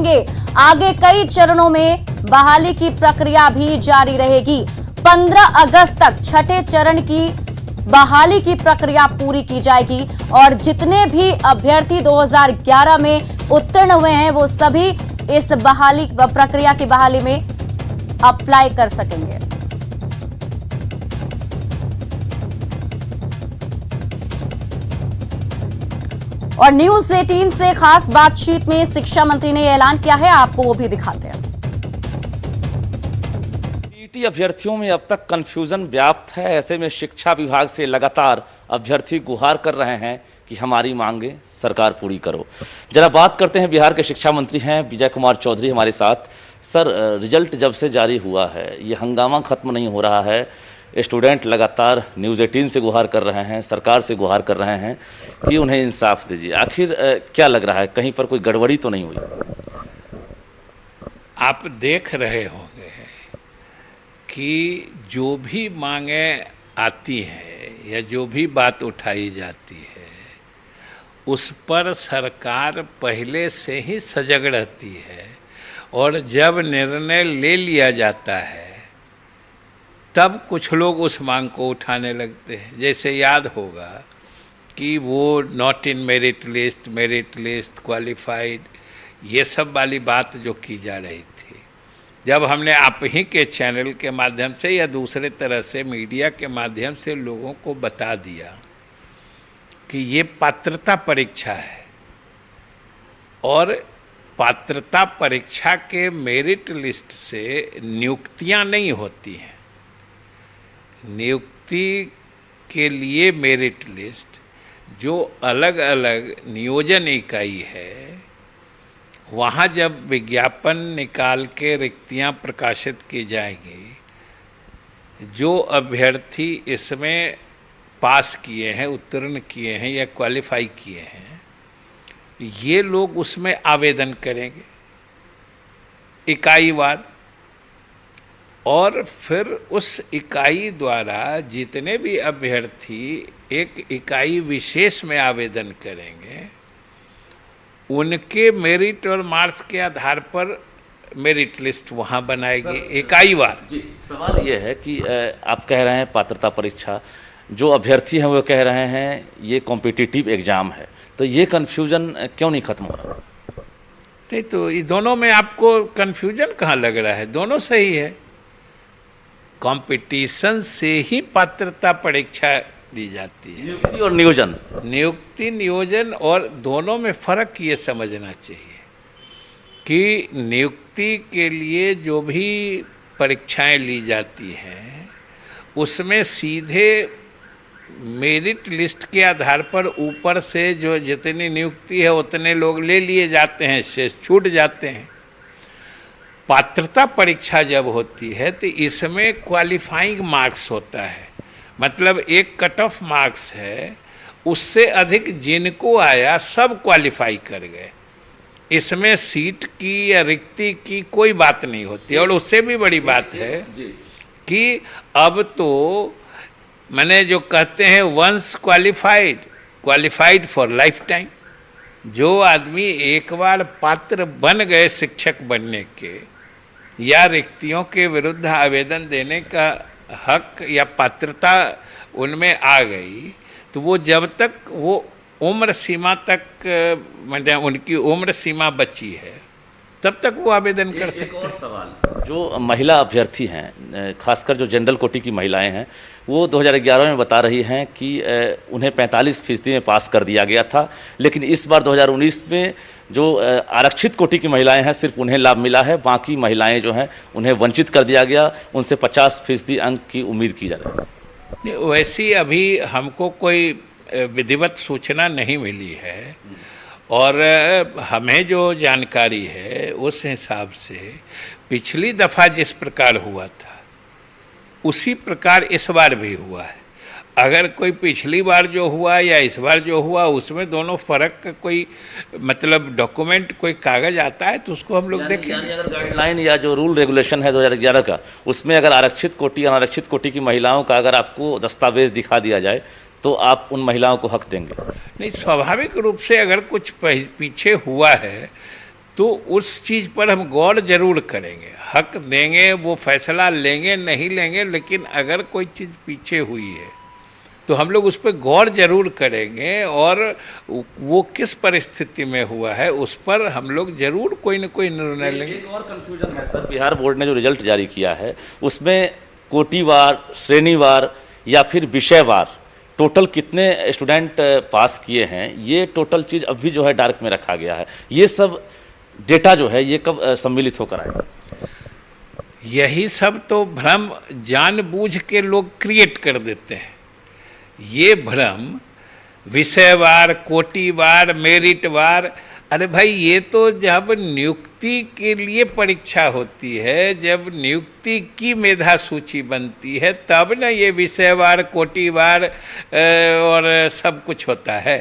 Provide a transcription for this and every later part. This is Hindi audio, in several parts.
आगे कई चरणों में बहाली की प्रक्रिया भी जारी रहेगी। 15 अगस्त तक छठे चरण की बहाली की प्रक्रिया पूरी की जाएगी और जितने भी अभ्यर्थी 2011 में उत्तीर्ण हुए हैं वो सभी इस बहाली प्रक्रिया की बहाली में अप्लाई कर सकेंगे। और न्यूज 18 से खास बातचीत में शिक्षा मंत्री ने ऐलान किया है, आपको वो भी दिखाते हैं। टीईटी अभ्यर्थियों में अब तक कंफ्यूजन व्याप्त है। ऐसे में शिक्षा विभाग से लगातार अभ्यर्थी गुहार कर रहे हैं कि हमारी मांगे सरकार पूरी करो। जरा बात करते हैं, बिहार के शिक्षा मंत्री हैं विजय कुमार चौधरी हमारे साथ। सर, रिजल्ट जब से जारी हुआ है ये हंगामा खत्म नहीं हो रहा है। स्टूडेंट लगातार न्यूज़ 18 से गुहार कर रहे हैं, सरकार से गुहार कर रहे हैं कि उन्हें इंसाफ दीजिए। आखिर क्या लग रहा है, कहीं पर कोई गड़बड़ी तो नहीं हुई? आप देख रहे होंगे कि जो भी मांगे आती हैं या जो भी बात उठाई जाती है उस पर सरकार पहले से ही सजग रहती है और जब निर्णय ले लिया जाता है तब कुछ लोग उस मांग को उठाने लगते हैं। जैसे याद होगा कि वो not in merit list, qualified, ये सब वाली बात जो की जा रही थी, जब हमने आप ही के चैनल के माध्यम से या दूसरे तरह से मीडिया के माध्यम से लोगों को बता दिया कि ये पात्रता परीक्षा है और पात्रता परीक्षा के मेरिट लिस्ट से नियुक्तियां नहीं होती हैं। नियुक्ति के लिए मेरिट लिस्ट जो अलग अलग नियोजन इकाई है, वहाँ जब विज्ञापन निकाल के रिक्तियाँ प्रकाशित की जाएंगी, जो अभ्यर्थी इसमें पास किए हैं, उत्तीर्ण किए हैं या क्वालिफाई किए हैं, ये लोग उसमें आवेदन करेंगे इकाईवार और फिर उस इकाई द्वारा जितने भी अभ्यर्थी एक इकाई विशेष में आवेदन करेंगे उनके मेरिट और मार्क्स के आधार पर मेरिट लिस्ट वहाँ बनाएगी इकाईवार। जी, सवाल ये है कि आप कह रहे हैं पात्रता परीक्षा, जो अभ्यर्थी हैं वो कह रहे हैं ये कॉम्पिटिटिव एग्जाम है, तो ये कन्फ्यूजन क्यों नहीं खत्म हो रहा? नहीं तो ये दोनों में आपको कन्फ्यूजन कहाँ लग रहा है? दोनों सही है। कंपटीशन से ही पात्रता परीक्षा दी जाती है। नियुक्ति और नियोजन, नियुक्ति नियोजन और दोनों में फर्क ये समझना चाहिए कि नियुक्ति के लिए जो भी परीक्षाएं ली जाती हैं उसमें सीधे मेरिट लिस्ट के आधार पर ऊपर से जो जितनी नियुक्ति है उतने लोग ले लिए जाते हैं, शेष छूट जाते हैं। पात्रता परीक्षा जब होती है तो इसमें क्वालिफाइंग मार्क्स होता है, मतलब एक कट ऑफ मार्क्स है, उससे अधिक जिनको आया सब क्वालिफाई कर गए। इसमें सीट की या रिक्ति की कोई बात नहीं होती। और उससे भी बड़ी बात है कि अब तो मैंने जो कहते हैं once qualified for life time. जो आदमी एक बार पात्र बन गए शिक्षक बनने के या रिक्तियों के विरुद्ध आवेदन देने का हक या पात्रता उनमें आ गई, तो वो जब तक वो उम्र सीमा तक, मतलब उनकी उम्र सीमा बची है, तब तक वो आवेदन कर सकते हैं। और सवाल, जो महिला अभ्यर्थी हैं, खासकर जो जनरल कोटि की महिलाएं हैं, वो 2011 में बता रही हैं कि उन्हें 45% में पास कर दिया गया था, लेकिन इस बार 2019 में जो आरक्षित कोटि की महिलाएं हैं सिर्फ उन्हें लाभ मिला है, बाकी महिलाएं जो हैं उन्हें वंचित कर दिया गया। उनसे 50% अंक की उम्मीद की जा रही है। वैसी अभी हमको कोई विधिवत सूचना नहीं मिली है और हमें जो जानकारी है उस हिसाब से पिछली दफ़ा जिस प्रकार हुआ था उसी प्रकार इस बार भी हुआ है। अगर कोई पिछली बार जो हुआ या इस बार जो हुआ उसमें दोनों फर्क का कोई मतलब डॉक्यूमेंट, कोई कागज आता है तो उसको हम लोग देखें। अगर गाइडलाइन या जो रूल रेगुलेशन है 2011 का, उसमें अगर आरक्षित कोटि अनारक्षित कोटि की महिलाओं का अगर आपको दस्तावेज दिखा दिया जाए तो आप उन महिलाओं को हक देंगे? नहीं, स्वाभाविक रूप से अगर कुछ पीछे हुआ है तो उस चीज़ पर हम गौर जरूर करेंगे, हक देंगे, वो फैसला लेंगे नहीं लेंगे, लेकिन अगर कोई चीज़ पीछे हुई है तो हम लोग उस पर गौर जरूर करेंगे और वो किस परिस्थिति में हुआ है उस पर हम लोग जरूर कोई न कोई निर्णय लेंगे। एक और कंफ्यूजन है सर, बिहार बोर्ड ने जो रिजल्ट जारी किया है उसमें कोटिवार, श्रेणीवार या फिर विषयवार टोटल कितने स्टूडेंट पास किए हैं, ये टोटल चीज़ अभी जो है डार्क में रखा गया है। ये सब डेटा जो है ये कब सम्मिलित होकर आएगा? यही सब तो भ्रम जानबूझ के लोग क्रिएट कर देते हैं। ये भ्रम विषयवार, कोटिवार, मेरिटवार, अरे भाई ये तो जब नियुक्ति के लिए परीक्षा होती है, जब नियुक्ति की मेधा सूची बनती है तब ना ये विषयवार, कोटिवार और सब कुछ होता है।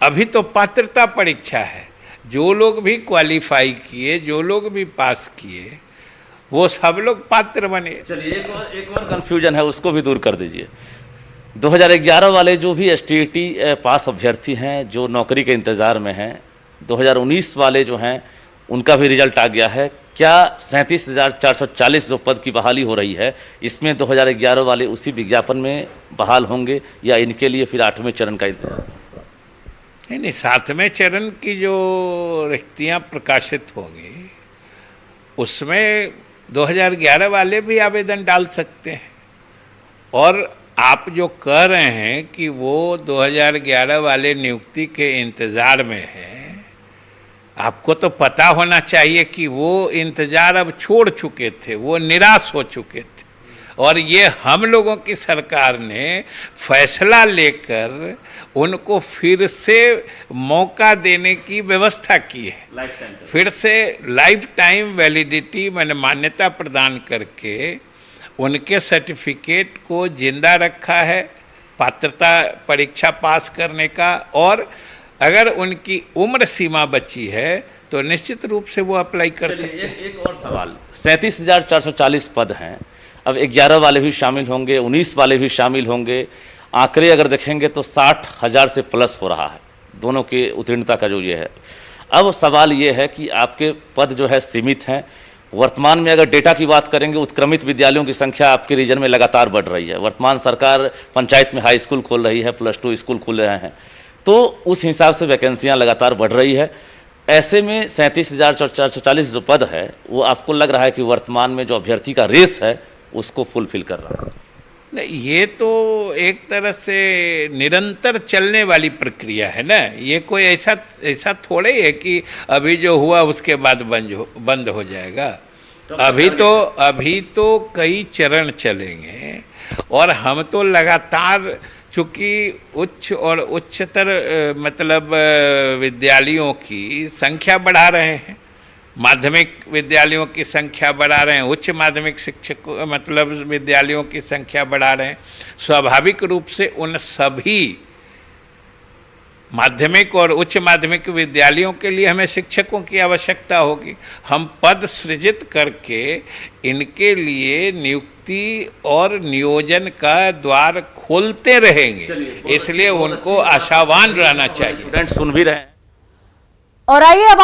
अभी तो पात्रता परीक्षा है, जो लोग भी क्वालिफाई किए, जो लोग भी पास किए, वो सब लोग पात्र बने। चलिए एक और कंफ्यूजन है, उसको भी दूर कर दीजिए। 2011 वाले जो भी STET पास अभ्यर्थी हैं जो नौकरी के इंतज़ार में हैं, 2019 वाले जो हैं उनका भी रिजल्ट आ गया है। क्या 37,440 जो पद की बहाली हो रही है इसमें 2011 वाले उसी विज्ञापन में बहाल होंगे या इनके लिए फिर 8वें चरण का इंतजार? नहीं, 7वें चरण की जो रिक्तियां प्रकाशित होंगी उसमें 2011 वाले भी आवेदन डाल सकते हैं। और आप जो कह रहे हैं कि वो 2011 वाले नियुक्ति के इंतज़ार में हैं, आपको तो पता होना चाहिए कि वो इंतज़ार अब छोड़ चुके थे, वो निराश हो चुके थे। और ये हम लोगों की सरकार ने फैसला लेकर उनको फिर से मौका देने की व्यवस्था की है। फिर से लाइफ टाइम वैलिडिटी मैंने मान्यता प्रदान करके उनके सर्टिफिकेट को जिंदा रखा है पात्रता परीक्षा पास करने का। और अगर उनकी उम्र सीमा बची है तो निश्चित रूप से वो अप्लाई कर सकते हैं। एक और सवाल, 37,440 पद हैं, अब 11 वाले भी शामिल होंगे, 19 वाले भी शामिल होंगे। आंकड़े अगर देखेंगे तो 60,000 से प्लस हो रहा है दोनों की उत्तीर्णता का जो ये है। अब सवाल ये है कि आपके पद जो है सीमित हैं। वर्तमान में अगर डेटा की बात करेंगे, उत्क्रमित विद्यालयों की संख्या आपके रीजन में लगातार बढ़ रही है। वर्तमान सरकार पंचायत में हाई स्कूल खोल रही है, +2 स्कूल खुल रहे हैं, तो उस हिसाब से वैकेंसियां लगातार बढ़ रही है। ऐसे में 37,440 जो पद है वो आपको लग रहा है कि वर्तमान में जो अभ्यर्थी का रेस है उसको फुलफिल कर रहा है? नहीं, ये तो एक तरह से निरंतर चलने वाली प्रक्रिया है ना। ये कोई ऐसा थोड़े है कि अभी जो हुआ उसके बाद बंद हो जाएगा। अभी तो कई चरण चलेंगे और हम तो लगातार चूँकि उच्च और उच्चतर मतलब विद्यालयों की संख्या बढ़ा रहे हैं, माध्यमिक विद्यालयों की संख्या बढ़ा रहे हैं, उच्च माध्यमिक शिक्षक मतलब विद्यालयों की संख्या बढ़ा रहे हैं। स्वाभाविक रूप से उन सभी माध्यमिक और उच्च माध्यमिक विद्यालयों के लिए हमें शिक्षकों की आवश्यकता होगी। हम पद सृजित करके इनके लिए नियुक्ति और नियोजन का द्वार खोलते रहेंगे, इसलिए उनको आशावान रहना चाहिए। स्टूडेंट सुन भी रहे हैं। और आइए अब